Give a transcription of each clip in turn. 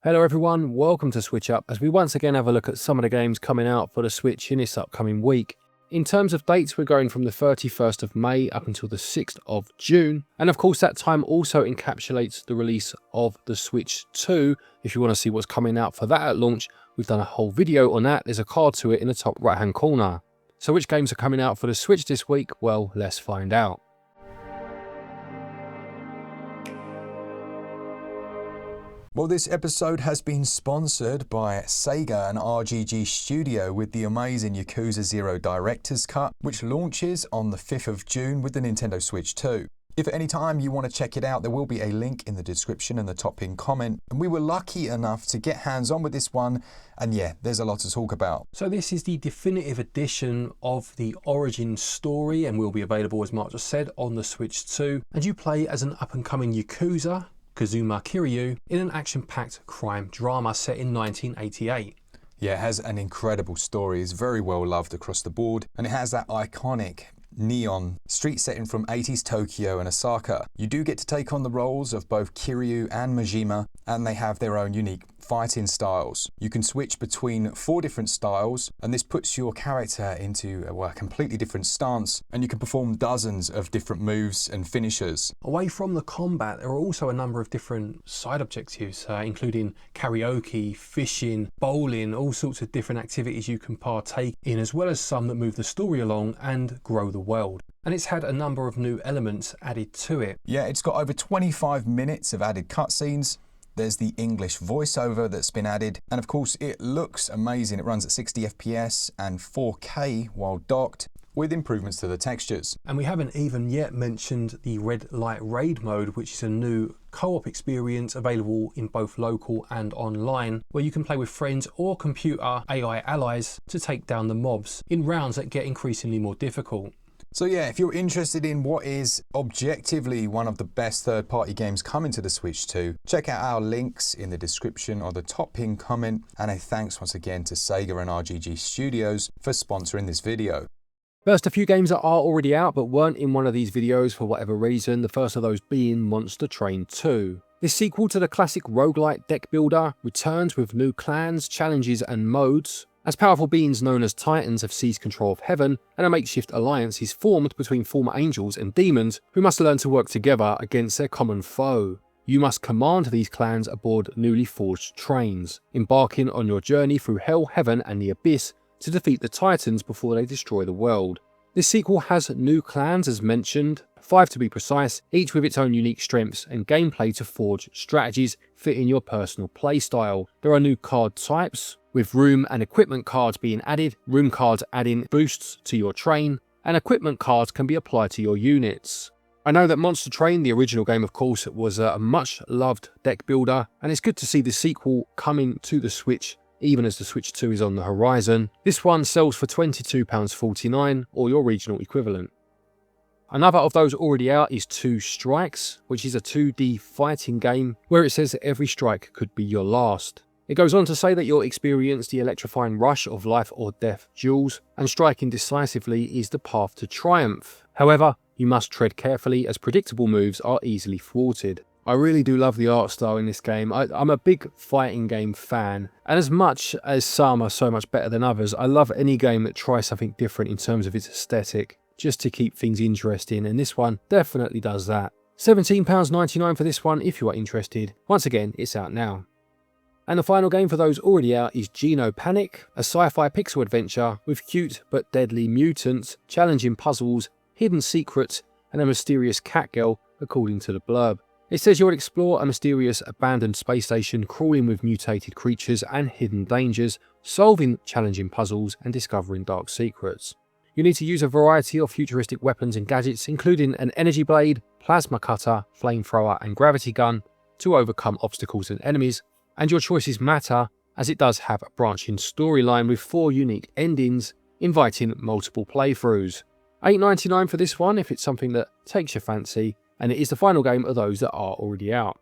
Hello everyone, welcome to SwitchUp as we once again have a look at some of the games coming out for the Switch in this upcoming week. In terms of dates, we're going from the 31st of May up until the 6th of June, and of course that time also encapsulates the release of the Switch 2. If you want to see what's coming out for that at launch, we've done a whole video on that. There's a card to it in the top right hand corner. So which games are coming out for the Switch this week? Well, let's find out. Well, this episode has been sponsored by Sega and RGG Studio with the amazing Yakuza 0 Director's Cut, which launches on the 5th of June with the Nintendo Switch 2. If at any time you want to check it out, there will be a link in the description and the top pinned comment. And we were lucky enough to get hands-on with this one, and yeah, there's a lot to talk about. So this is the definitive edition of the origin story and will be available, as Mark just said, on the Switch 2. And you play as an up-and-coming Yakuza, Kazuma Kiryu, in an action-packed crime drama set in 1988. Yeah, it has an incredible story. It's very well loved across the board, and it has that iconic neon street setting from 80s Tokyo and Osaka. You do get to take on the roles of both Kiryu and Majima, and they have their own unique fighting styles. You can switch between 4 different styles, and this puts your character into a completely different stance, and you can perform dozens of different moves and finishers. Away from the combat, there are also a number of different side objectives, including karaoke, fishing, bowling, all sorts of different activities you can partake in, as well as some that move the story along and grow the world. And it's had a number of new elements added to it. Yeah, it's got over 25 minutes of added cutscenes. There's the English voiceover that's been added, and of course it looks amazing. It runs at 60 FPS and 4K while docked, with improvements to the textures. And we haven't even yet mentioned the Red Light Raid mode, which is a new co-op experience available in both local and online, where you can play with friends or computer AI allies to take down the mobs in rounds that get increasingly more difficult. So yeah, if you're interested in what is objectively one of the best third-party games coming to the Switch 2, check out our links in the description or the top pinned comment, and a thanks once again to Sega and RGG Studios for sponsoring this video. First, a few games that are already out but weren't in one of these videos for whatever reason, the first of those being Monster Train 2. This sequel to the classic roguelite deck builder returns with new clans, challenges and modes, as powerful beings known as Titans have seized control of heaven, and a makeshift alliance is formed between former angels and demons who must learn to work together against their common foe. You must command these clans aboard newly forged trains, embarking on your journey through hell, heaven and the abyss to defeat the Titans before they destroy the world. This sequel has new clans as mentioned, 5 to be precise, each with its own unique strengths and gameplay to forge strategies fitting your personal playstyle. There are new card types, with room and equipment cards being added, room cards adding boosts to your train, and equipment cards can be applied to your units. I know that Monster Train, the original game of course, was a much loved deck builder, and it's good to see the sequel coming to the Switch even as the Switch 2 is on the horizon. This one sells for £22.49 or your regional equivalent. Another of those already out is Two Strikes, which is a 2D fighting game where it says that every strike could be your last. It goes on to say that you'll experience the electrifying rush of life or death duels, and striking decisively is the path to triumph. However, you must tread carefully as predictable moves are easily thwarted. I really do love the art style in this game. I'm a big fighting game fan, and as much as some are so much better than others, I love any game that tries something different in terms of its aesthetic, just to keep things interesting, and this one definitely does that. £17.99 for this one if you are interested. Once again, it's out now. And the final game for those already out is Genopanic, a sci-fi pixel adventure with cute but deadly mutants, challenging puzzles, hidden secrets, and a mysterious cat girl according to the blurb. It says you'll explore a mysterious abandoned space station crawling with mutated creatures and hidden dangers, solving challenging puzzles and discovering dark secrets. You need to use a variety of futuristic weapons and gadgets, including an energy blade, plasma cutter, flamethrower and gravity gun, to overcome obstacles and enemies, and your choices matter as it does have a branching storyline with 4 unique endings, inviting multiple playthroughs. £8.99 for this one if it's something that takes your fancy, and it is the final game of those that are already out.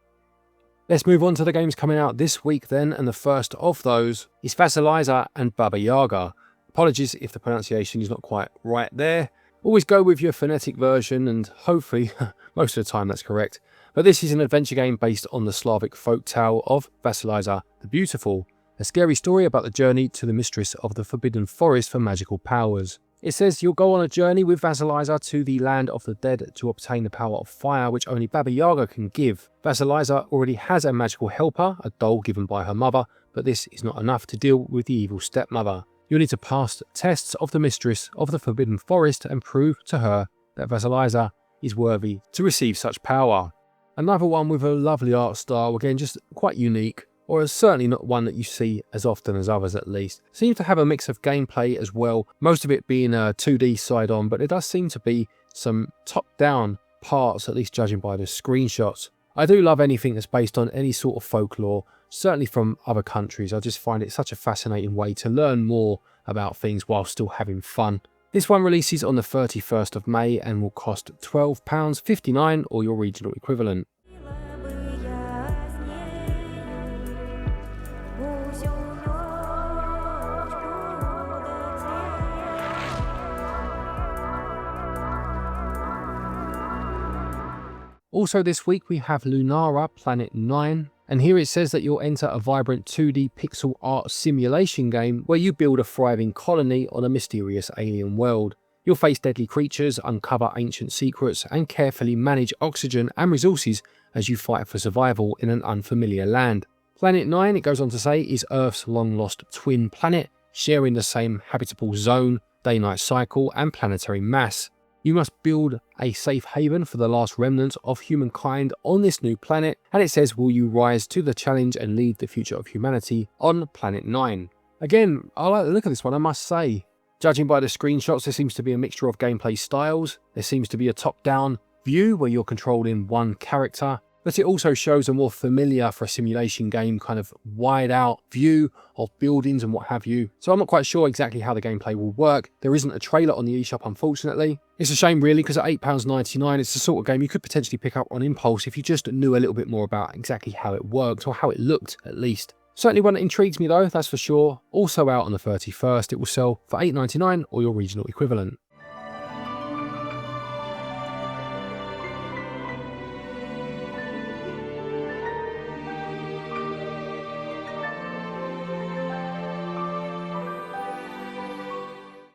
Let's move on to the games coming out this week then, and the first of those is Vasilisa and Baba Yaga. Apologies if the pronunciation is not quite right there. Always go with your phonetic version, and hopefully most of the time that's correct. But this is an adventure game based on the Slavic folktale of Vasilisa the Beautiful, a scary story about the journey to the mistress of the Forbidden Forest for magical powers. It says you'll go on a journey with Vasilisa to the land of the dead to obtain the power of fire which only Baba Yaga can give. Vasilisa already has a magical helper, a doll given by her mother, but this is not enough to deal with the evil stepmother. You'll need to pass tests of the mistress of the Forbidden Forest and prove to her that Vasilisa is worthy to receive such power. Another one with a lovely art style, again just quite unique, or certainly not one that you see as often as others at least. Seems to have a mix of gameplay as well, most of it being a 2D side on, but there does seem to be some top-down parts, at least judging by the screenshots. I do love anything that's based on any sort of folklore, certainly from other countries. I just find it such a fascinating way to learn more about things while still having fun. This one releases on the 31st of May and will cost £12.59 or your regional equivalent. Also this week we have Lunara Planet 9, and here it says that you'll enter a vibrant 2D pixel art simulation game where you build a thriving colony on a mysterious alien world. You'll face deadly creatures, uncover ancient secrets, and carefully manage oxygen and resources as you fight for survival in an unfamiliar land. Planet 9, it goes on to say, is Earth's long-lost twin planet, sharing the same habitable zone, day-night cycle, and planetary mass. You must build a safe haven for the last remnants of humankind on this new planet, and it says, will you rise to the challenge and lead the future of humanity on Planet 9? Again, I like the look of this one, I must say. Judging by the screenshots, there seems to be a mixture of gameplay styles. There seems to be a top-down view where you're controlling one character, but it also shows a more familiar, for a simulation game, kind of wide out view of buildings and what have you. So I'm not quite sure exactly how the gameplay will work. There isn't a trailer on the eShop, unfortunately. It's a shame really, because at £8.99 it's the sort of game you could potentially pick up on impulse if you just knew a little bit more about exactly how it worked, or how it looked at least. Certainly one that intrigues me though, that's for sure. Also out on the 31st, it will sell for £8.99 or your regional equivalent.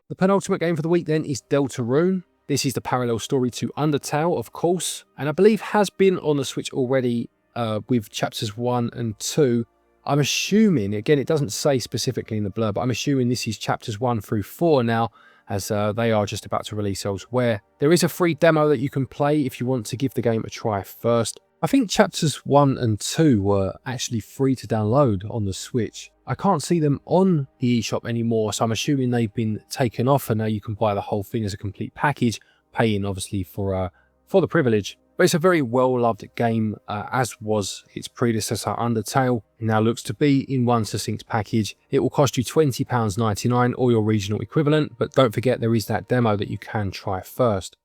The penultimate game for the week then is Deltarune. This is the parallel story to Undertale, of course, and I believe has been on the Switch already with chapters 1 and 2. I'm assuming, again it doesn't say specifically in the blurb, but I'm assuming this is chapters 1 through 4 now, as they are just about to release elsewhere. There is a free demo that you can play if you want to give the game a try first. I think chapters 1 and 2 were actually free to download on the Switch. I can't see them on the eShop anymore, so I'm assuming they've been taken off and now you can buy the whole thing as a complete package, paying obviously for the privilege. But it's a very well-loved game, as was its predecessor Undertale. It now looks to be in one succinct package. It will cost you £20.99 or your regional equivalent, but don't forget there is that demo that you can try first.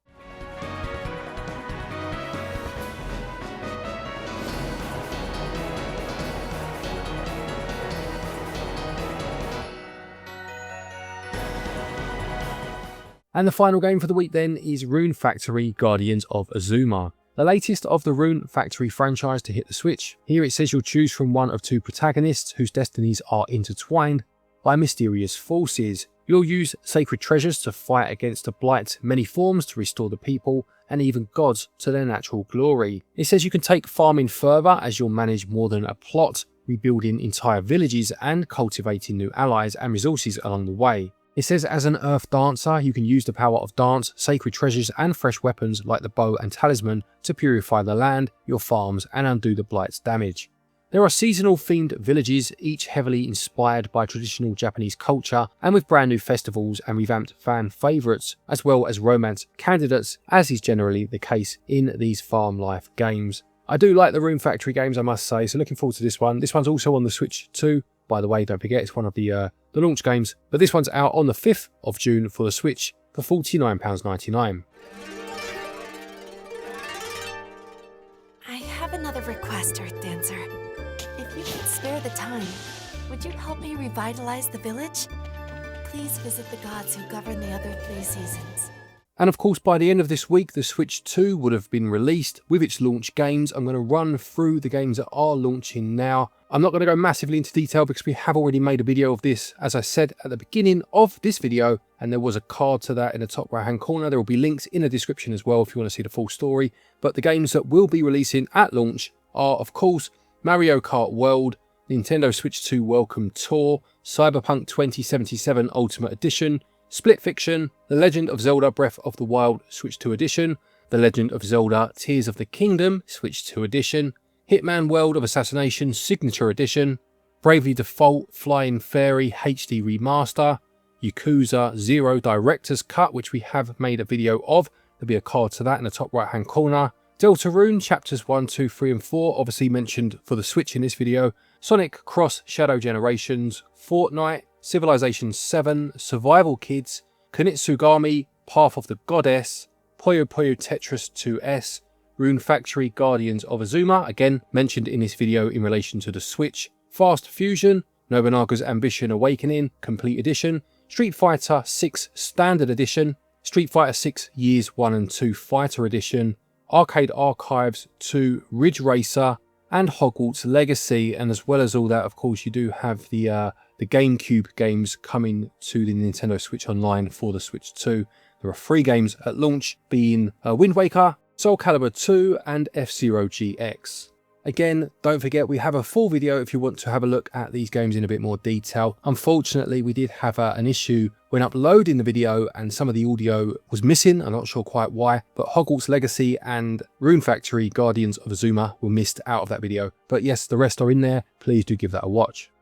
And the final game for the week then is Rune Factory Guardians of Azuma, the latest of the Rune Factory franchise to hit the Switch. Here it says you'll choose from one of two protagonists whose destinies are intertwined by mysterious forces. You'll use sacred treasures to fight against the Blight's many forms to restore the people and even gods to their natural glory. It says you can take farming further as you'll manage more than a plot, rebuilding entire villages and cultivating new allies and resources along the way. It says as an earth dancer, you can use the power of dance, sacred treasures and fresh weapons like the bow and talisman to purify the land, your farms and undo the Blight's damage. There are seasonal themed villages, each heavily inspired by traditional Japanese culture and with brand new festivals and revamped fan favourites, as well as romance candidates, as is generally the case in these farm life games. I do like the Rune Factory games, I must say, so looking forward to this one. This one's also on the Switch too. By the way, don't forget, it's one of the launch games, but this one's out on the 5th of June for the Switch for £49.99. I have another request, Earth Dancer. If you could spare the time, would you help me revitalize the village? Please visit the gods who govern the other 3 seasons. And of course, by the end of this week, the Switch 2 would have been released with its launch games. I'm going to run through the games that are launching now. I'm not going to go massively into detail because we have already made a video of this, as I said at the beginning of this video, and there was a card to that in the top right hand corner. There will be links in the description as well if you want to see the full story. But the games that will be releasing at launch are, of course, Mario Kart World, Nintendo Switch 2 Welcome Tour, Cyberpunk 2077 Ultimate Edition, Split Fiction, The Legend of Zelda Breath of the Wild Switch 2 Edition, The Legend of Zelda Tears of the Kingdom Switch 2 Edition, Hitman World of Assassination Signature Edition, Bravely Default Flying Fairy HD Remaster, Yakuza 0 Director's Cut, which we have made a video of. There'll be a card to that in the top right hand corner. DELTARUNE Chapters 1, 2, 3 and 4, obviously mentioned for the Switch in this video. Sonic Cross Shadow Generations, Fortnite, Civilization 7, Survival Kids, Kunitsugami Path of the Goddess, Puyo Puyo Tetris 2S, Rune Factory Guardians of Azuma, again mentioned in this video in relation to the Switch, Fast Fusion, Nobunaga's Ambition Awakening Complete Edition, Street Fighter 6 Standard Edition, Street Fighter 6 Years 1 and 2 Fighter Edition, Arcade Archives 2 Ridge Racer, and Hogwarts Legacy. And as well as all that, of course, you do have the GameCube games coming to the Nintendo Switch Online for the Switch 2. There are 3 games at launch, being Wind Waker, Soul Calibur 2 and F-Zero GX. Again, don't forget we have a full video if you want to have a look at these games in a bit more detail. Unfortunately, we did have an issue when uploading the video and some of the audio was missing. I'm not sure quite why, but Hogwarts Legacy and Rune Factory Guardians of Azuma were missed out of that video. But yes, the rest are in there. Please do give that a watch.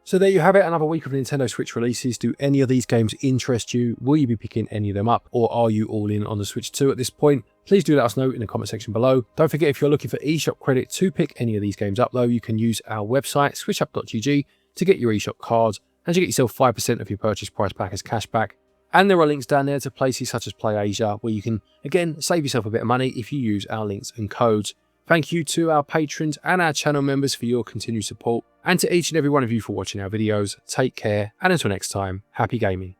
So there you have it, another week of Nintendo Switch releases. Do any of these games interest you? Will you be picking any of them up? Or are you all in on the Switch 2 at this point? Please do let us know in the comment section below. Don't forget, if you're looking for eShop credit to pick any of these games up though, you can use our website, switchup.gg, to get your eShop cards and to get yourself 5% of your purchase price back as cashback. And there are links down there to places such as PlayAsia, where you can, again, save yourself a bit of money if you use our links and codes. Thank you to our patrons and our channel members for your continued support, and to each and every one of you for watching our videos. Take care, and until next time, happy gaming.